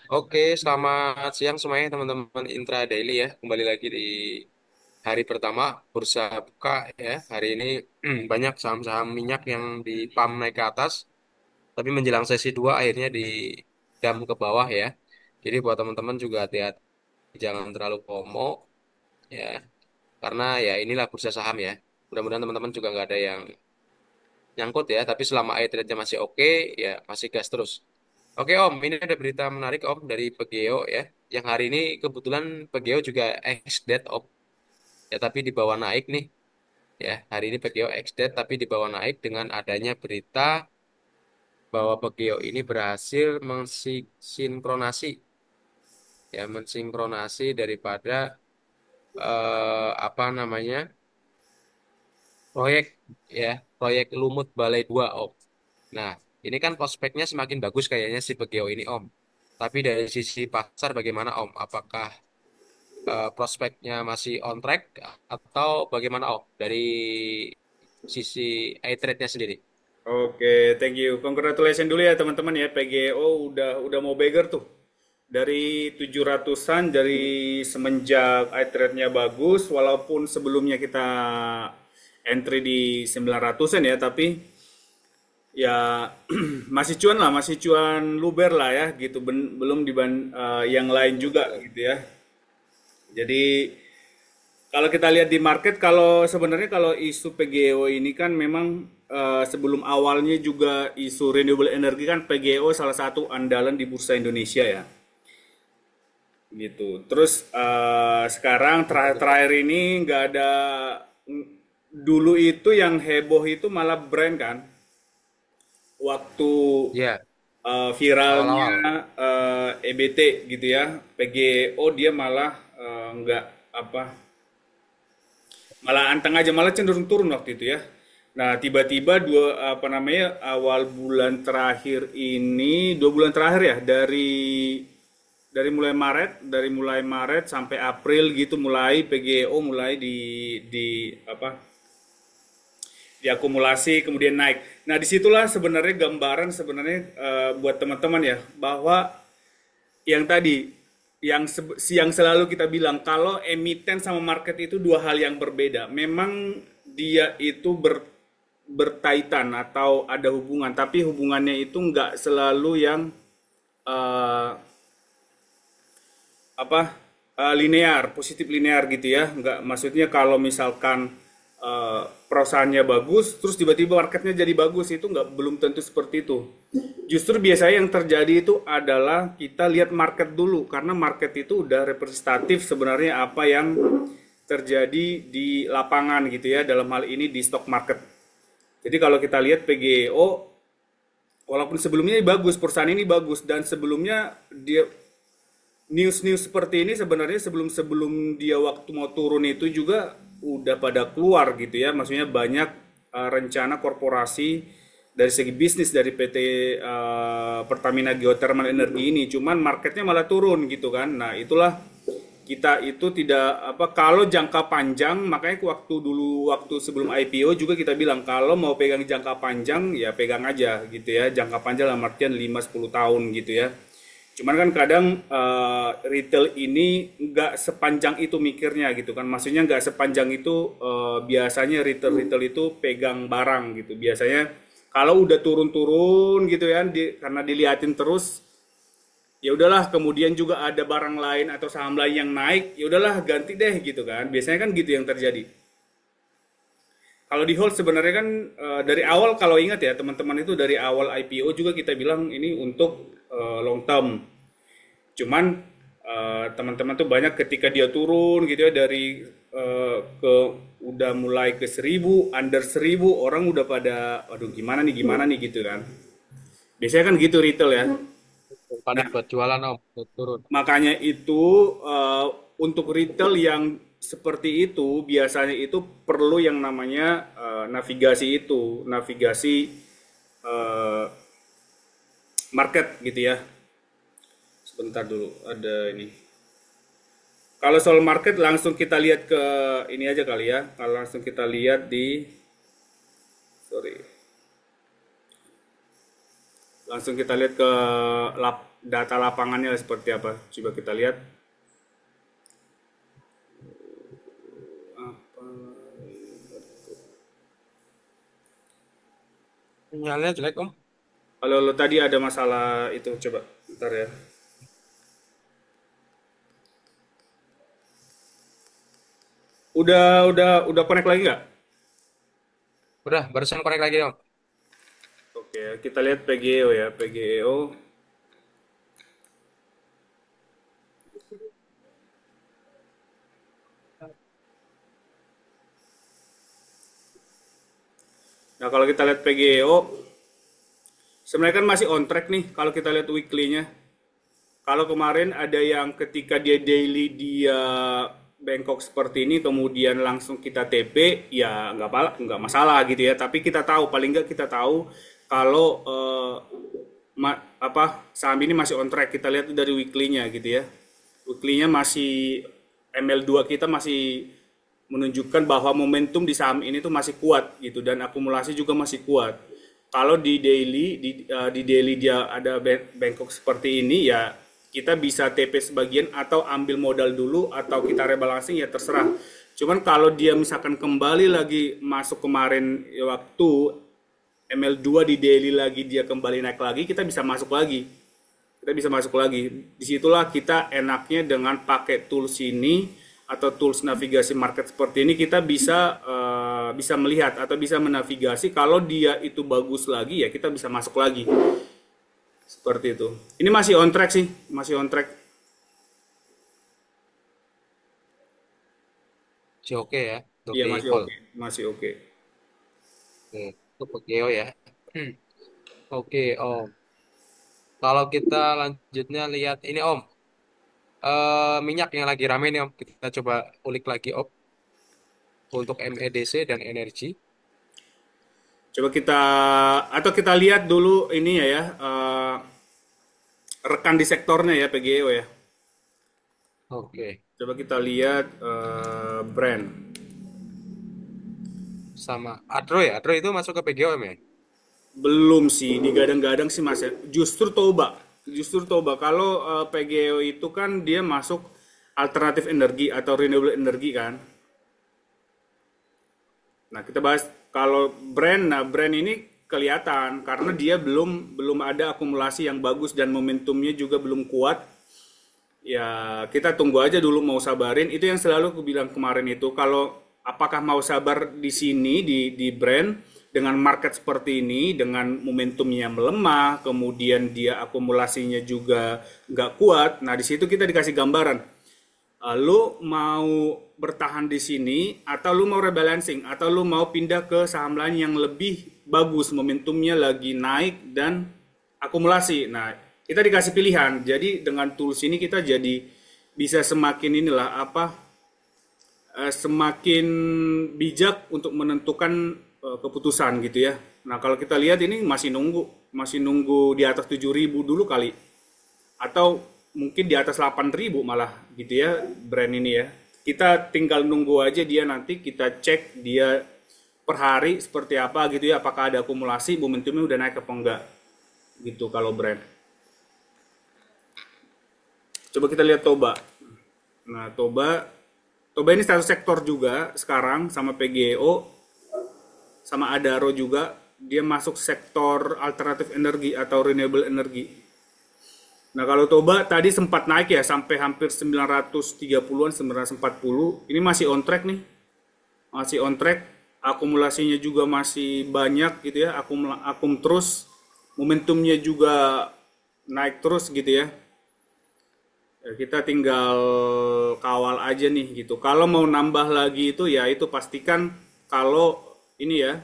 Oke, selamat siang semuanya teman-teman Intra Daily ya. Kembali lagi di hari pertama bursa buka ya. Hari ini banyak saham-saham minyak yang di pump naik ke atas, tapi menjelang sesi 2 akhirnya di dam ke bawah ya. Jadi buat teman-teman juga hati-hati, jangan terlalu FOMO ya. Karena ya inilah bursa saham ya. Mudah-mudahan teman-teman juga nggak ada yang nyangkut ya. Tapi selama trade-nya masih oke, ya masih gas terus. Oke Om, ini ada berita menarik Om dari Pegeo ya. Yang hari ini kebetulan Pegeo juga ex-dead Om. Ya tapi dibawa naik nih. Ya, hari ini Pegeo ex-dead tapi dibawa naik dengan adanya berita bahwa Pegeo ini berhasil mensinkronasi ya, mensinkronasi daripada apa namanya? Proyek ya, proyek Lumut Balai 2 Om. Nah, ini kan prospeknya semakin bagus kayaknya si Pegeo ini Om. Tapi dari sisi pasar bagaimana Om? Apakah prospeknya masih on track atau bagaimana Om dari sisi iTrade-nya sendiri? Oke, thank you. Congratulations dulu ya teman-teman ya. PGO udah mau beggar tuh. Dari 700-an dari semenjak iTrade-nya bagus walaupun sebelumnya kita entry di 900-an ya, tapi ya masih cuan lah, masih cuan luber lah ya gitu. Belum yang lain juga gitu ya. Jadi kalau kita lihat di market, kalau sebenarnya kalau isu PGO ini kan memang sebelum awalnya juga isu renewable energy kan PGO salah satu andalan di bursa Indonesia ya, gitu. Terus sekarang terakhir-terakhir ini nggak ada, dulu itu yang heboh itu malah brand kan, waktu Ya, viralnya awal-awal. EBT gitu ya, PGO dia malah nggak apa, malah anteng aja, malah cenderung turun waktu itu ya. Nah, tiba-tiba apa namanya, awal bulan terakhir ini, 2 bulan terakhir ya, dari mulai Maret sampai April gitu, mulai PGO mulai di apa, diakumulasi kemudian naik. Nah, disitulah sebenarnya gambaran sebenarnya buat teman-teman ya, bahwa yang tadi, yang selalu kita bilang, kalau emiten sama market itu dua hal yang berbeda. Memang dia itu berkaitan atau ada hubungan, tapi hubungannya itu nggak selalu yang eh, apa, linear, positif linear gitu ya. Nggak, maksudnya kalau misalkan perusahaannya bagus, terus tiba-tiba marketnya jadi bagus, itu nggak, belum tentu seperti itu. Justru biasanya yang terjadi itu adalah kita lihat market dulu, karena market itu udah representatif sebenarnya apa yang terjadi di lapangan gitu ya, dalam hal ini di stock market. Jadi kalau kita lihat PGO, walaupun sebelumnya bagus, perusahaan ini bagus, dan sebelumnya dia news-news seperti ini sebenarnya sebelum dia waktu mau turun itu juga udah pada keluar gitu ya. Maksudnya banyak rencana korporasi dari segi bisnis dari PT Pertamina Geothermal Energy ini. Cuman marketnya malah turun gitu kan. Nah, itulah kita itu tidak apa, kalau jangka panjang, makanya waktu sebelum IPO juga kita bilang kalau mau pegang jangka panjang ya pegang aja gitu ya, jangka panjang dalam artian 5-10 tahun gitu ya. Cuman kan kadang retail ini nggak sepanjang itu mikirnya gitu kan. Maksudnya nggak sepanjang itu, biasanya retail-retail itu pegang barang gitu. Biasanya kalau udah turun-turun gitu ya, karena diliatin terus, ya udahlah, kemudian juga ada barang lain atau saham lain yang naik, ya udahlah ganti deh gitu kan. Biasanya kan gitu yang terjadi. Kalau di hold sebenarnya kan dari awal, kalau ingat ya teman-teman, itu dari awal IPO juga kita bilang ini untuk long term. Cuman teman-teman tuh banyak ketika dia turun gitu ya, dari ke udah mulai ke 1.000, under 1.000, orang udah pada aduh gimana nih gitu kan. Biasanya kan gitu retail ya. Panik Nah, buat jualan Om, buat turun. makanya itu untuk retail yang seperti itu biasanya itu perlu yang namanya navigasi eh, market gitu ya. Sebentar dulu, ada ini. Kalau soal market langsung kita lihat ke ini aja kali ya. Kalau langsung kita lihat di, sorry, Langsung kita lihat ke data lapangannya seperti apa. Coba kita lihat. Sinyalnya jelek Om. Kalau lo tadi ada masalah itu, coba ntar ya. Udah connect lagi nggak? Udah, barusan connect lagi Om. Oke, kita lihat PGEO ya, PGEO. Nah, kalau kita lihat PGEO, sebenarnya kan masih on track nih kalau kita lihat weekly-nya. Kalau kemarin ada yang ketika dia daily dia bengkok seperti ini, kemudian langsung kita TP, ya nggak masalah gitu ya. Tapi kita tahu, paling nggak kita tahu kalau saham ini masih on track. Kita lihat dari weekly-nya gitu ya. Weekly-nya masih ML2 kita masih menunjukkan bahwa momentum di saham ini tuh masih kuat gitu dan akumulasi juga masih kuat. Kalau di daily dia ada bengkok seperti ini ya kita bisa TP sebagian atau ambil modal dulu atau kita rebalancing ya terserah. Cuman kalau dia misalkan kembali lagi masuk kemarin waktu ML2 di daily lagi dia kembali naik lagi kita bisa masuk lagi. Kita bisa masuk lagi. Disitulah kita enaknya dengan pakai tools ini atau tools navigasi market seperti ini kita bisa melihat atau bisa menavigasi kalau dia itu bagus lagi ya kita bisa masuk lagi seperti itu. Ini masih on track sih, masih on track. Masih oke ya untuk Iya di masih hold. oke, masih oke. Oke, itu Pekeo ya. Oke Om. Kalau kita lanjutnya lihat ini Om. Minyak yang lagi rame nih Om. Kita coba ulik lagi Om. Untuk MEDC dan energi. Coba kita atau kita lihat dulu ini rekan di sektornya ya PGO ya. Oke. Coba kita lihat brand. Sama Adro ya. Adro itu masuk ke PGO Om ya. Belum sih, digadang-gadang sih Mas ya. Justru Toba. Justru Toba. Kalau PGO itu kan dia masuk alternatif energi atau renewable energi kan. Nah, kita bahas kalau brand. Nah, brand ini kelihatan karena dia belum ada akumulasi yang bagus dan momentumnya juga belum kuat. Ya, kita tunggu aja dulu mau sabarin. Itu yang selalu aku bilang kemarin itu kalau apakah mau sabar di sini di brand dengan market seperti ini dengan momentumnya melemah, kemudian dia akumulasinya juga nggak kuat. Nah, di situ kita dikasih gambaran. Lu mau bertahan di sini atau lu mau rebalancing atau lu mau pindah ke saham lain yang lebih bagus momentumnya lagi naik dan akumulasi. Nah, kita dikasih pilihan. Jadi dengan tools ini kita jadi bisa semakin semakin bijak untuk menentukan keputusan gitu ya. Nah, kalau kita lihat ini masih nunggu di atas 7.000 dulu kali atau mungkin di atas 8.000 malah gitu ya brand ini ya. Kita tinggal nunggu aja dia nanti kita cek dia per hari seperti apa gitu ya, apakah ada akumulasi, momentumnya udah naik apa enggak gitu kalau brand. Coba kita lihat Toba. Nah, Toba ini satu sektor juga sekarang sama PGO sama Adaro juga dia masuk sektor alternatif energi atau renewable energi. Nah, kalau Toba tadi sempat naik ya sampai hampir 930-an, 940. Ini masih on track nih. Masih on track. Akumulasinya juga masih banyak gitu ya. Akum terus. Momentumnya juga naik terus gitu ya. Ya, kita tinggal kawal aja nih gitu. Kalau mau nambah lagi itu ya itu pastikan kalau ini ya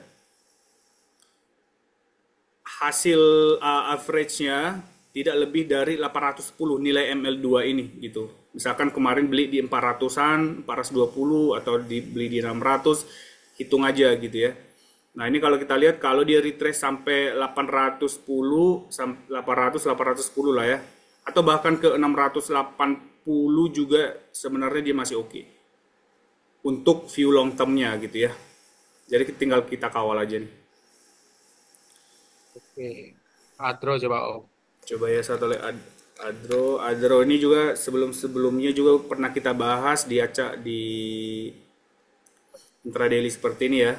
hasil average-nya tidak lebih dari 810 nilai ML2 ini gitu. Misalkan kemarin beli di 400-an, 420 atau beli di 600, hitung aja gitu ya. Nah, ini kalau kita lihat kalau dia retrace sampai 810 810 lah ya. Atau bahkan ke 680 juga sebenarnya dia masih oke. Untuk view long term-nya gitu ya. Jadi tinggal kita kawal aja nih. Oke. Adro coba Om. Coba ya satu lagi Adro. Adro ini juga sebelum-sebelumnya juga pernah kita bahas di acak di intraday seperti ini ya.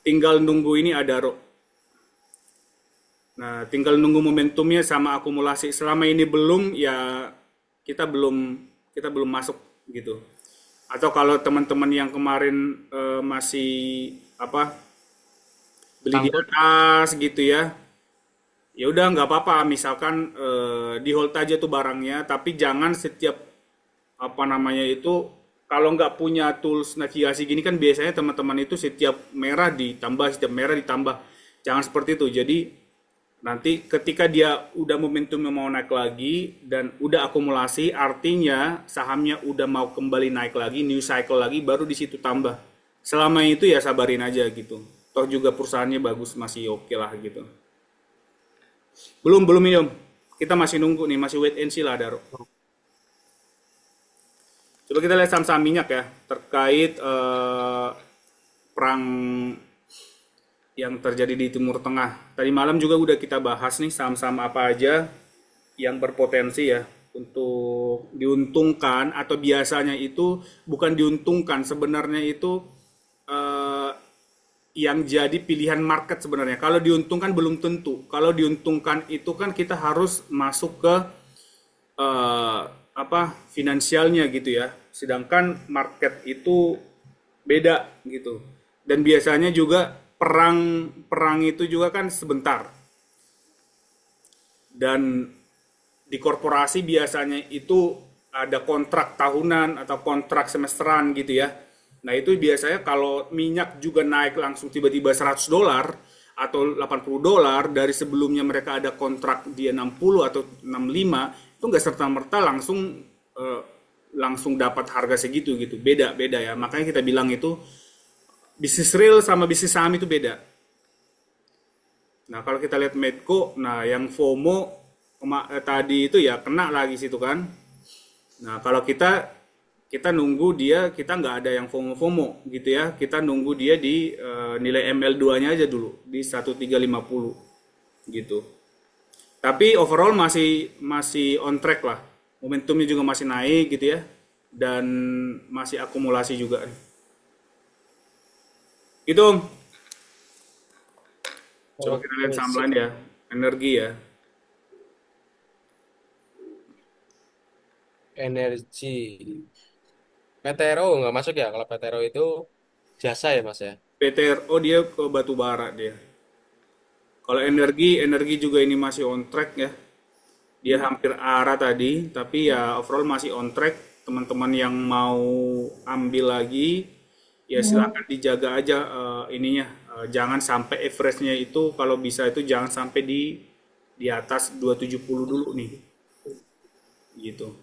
Tinggal nunggu ini ada Ro. Nah, tinggal nunggu momentumnya sama akumulasi. Selama ini belum ya kita belum kita belum masuk gitu. Atau kalau teman-teman yang kemarin masih apa beli di Sangkut. atas gitu ya, ya udah nggak apa-apa. Misalkan di hold aja tuh barangnya, tapi jangan setiap apa namanya itu kalau nggak punya tools navigasi gini kan biasanya teman-teman itu setiap merah ditambah, setiap merah ditambah. Jangan seperti itu. Jadi nanti ketika dia udah momentumnya mau naik lagi dan udah akumulasi, artinya sahamnya udah mau kembali naik lagi, new cycle lagi, baru di situ tambah. Selama itu ya sabarin aja gitu. Toh juga perusahaannya bagus, masih oke lah gitu. Belum belum ini om. Kita masih nunggu nih, masih wait and see lah Daro. Coba kita lihat saham-saham minyak ya terkait perang yang terjadi di Timur Tengah. Tadi malam juga udah kita bahas nih saham-saham apa aja yang berpotensi ya untuk diuntungkan atau biasanya itu bukan diuntungkan sebenarnya itu eh, yang jadi pilihan market sebenarnya. Kalau diuntungkan belum tentu. Kalau diuntungkan itu kan kita harus masuk ke eh, apa finansialnya gitu ya. Sedangkan market itu beda gitu. Dan biasanya juga perang perang itu juga kan sebentar. Dan di korporasi biasanya itu ada kontrak tahunan atau kontrak semesteran gitu ya. Nah itu biasanya kalau minyak juga naik langsung tiba-tiba $100 atau $80 dari sebelumnya mereka ada kontrak dia 60 atau 65 itu nggak serta-merta eh, langsung dapat harga segitu gitu. Beda beda ya. Makanya kita bilang itu bisnis real sama bisnis saham itu beda. Nah, kalau kita lihat Medco, nah yang FOMO tadi itu ya kena lagi situ kan. Nah, kalau kita kita nunggu dia, kita nggak ada yang FOMO-FOMO gitu ya. Kita nunggu dia di nilai ML2-nya aja dulu di 1350 gitu. Tapi overall masih masih on track lah. Momentumnya juga masih naik gitu ya. Dan masih akumulasi juga. Itu Om. Coba kita lihat Oke, saham lain siap. ya. Energi ya. Energi. PTRO nggak masuk ya? Kalau PTRO itu jasa ya Mas ya? PTRO dia ke batu bara dia. Kalau energi, energi juga ini masih on track ya. Dia hampir arah tadi, tapi ya overall masih on track. Teman-teman yang mau ambil lagi, ya silakan dijaga aja ininya. Jangan sampai average-nya itu kalau bisa itu jangan sampai di atas 270 dulu nih, gitu.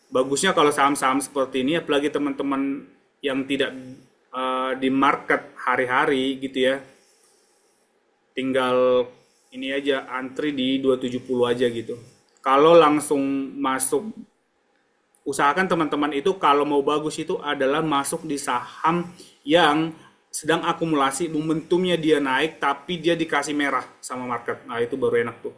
Bagusnya kalau saham-saham seperti ini, apalagi teman-teman yang tidak di market hari-hari gitu ya, tinggal ini aja antri di 270 aja gitu. Kalau langsung masuk, usahakan teman-teman itu kalau mau bagus itu adalah masuk di saham yang sedang akumulasi, momentumnya dia naik tapi dia dikasih merah sama market. Nah, itu baru enak tuh.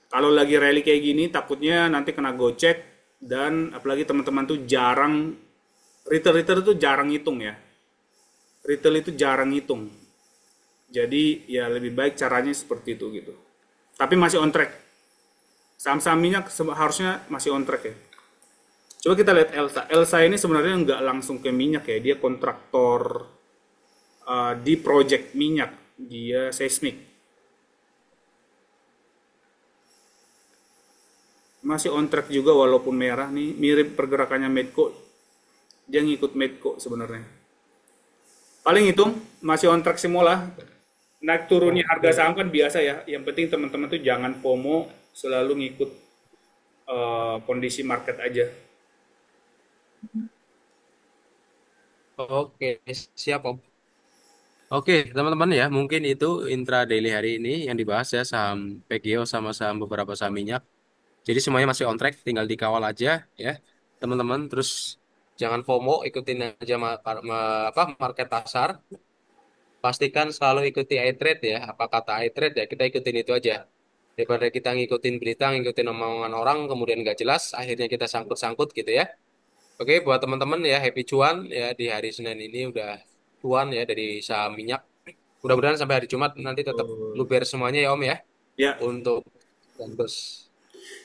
Kalau lagi rally kayak gini takutnya nanti kena gocek dan apalagi teman-teman tuh jarang retail-retail itu jarang hitung ya. Retail itu jarang hitung. Jadi ya lebih baik caranya seperti itu gitu. Tapi masih on track. Saham-saham minyak harusnya masih on track ya. Coba kita lihat Elsa. Elsa ini sebenarnya nggak langsung ke minyak ya. Dia kontraktor di project minyak. Dia seismik. Masih on track juga walaupun merah nih. Mirip pergerakannya Medco. Dia ngikut Medco sebenarnya. Paling itu masih on track semua lah. Naik turunnya harga Oke. saham kan biasa ya. Yang penting teman-teman tuh jangan FOMO, selalu ngikut kondisi market aja. Oke, siap Om. Oke, teman-teman ya, mungkin itu intraday hari ini yang dibahas ya saham PGO sama saham beberapa saham minyak. Jadi semuanya masih on track, tinggal dikawal aja ya, teman-teman. Terus jangan FOMO, ikutin aja apa market pasar. pastikan selalu ikuti iTrade ya. Apa kata iTrade ya, kita ikutin itu aja. Daripada kita ngikutin berita, ngikutin omongan orang, kemudian nggak jelas, akhirnya kita sangkut-sangkut gitu ya. Oke, buat teman-teman ya, happy cuan ya di hari Senin ini udah cuan ya dari saham minyak. Mudah-mudahan sampai hari Jumat nanti tetap Oh. luber semuanya ya Om ya Ya, untuk dan bos.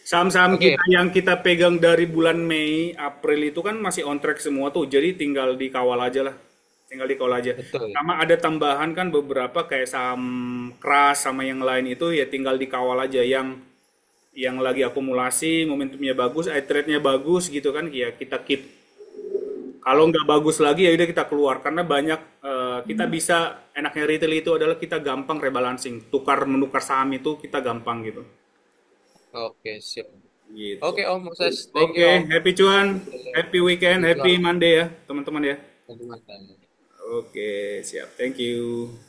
saham-saham Oke, kita yang kita pegang dari bulan Mei, April itu kan masih on track semua tuh. Jadi tinggal dikawal aja lah. Tinggal dikawal aja. betul. Sama ada tambahan kan beberapa kayak saham keras sama yang lain itu ya tinggal dikawal aja yang lagi akumulasi, momentumnya bagus, trade-nya bagus gitu kan ya kita keep. Kalau nggak bagus lagi ya udah kita keluar karena banyak kita bisa enaknya retail itu adalah kita gampang rebalancing, tukar menukar saham itu kita gampang gitu. Oke, siap. Gitu. Oke Om Moses, thank you Oke, Om. happy cuan, Oke, happy weekend, happy happy cuan. Monday ya, teman-teman ya. Selamat malam. Oke, siap. Thank you.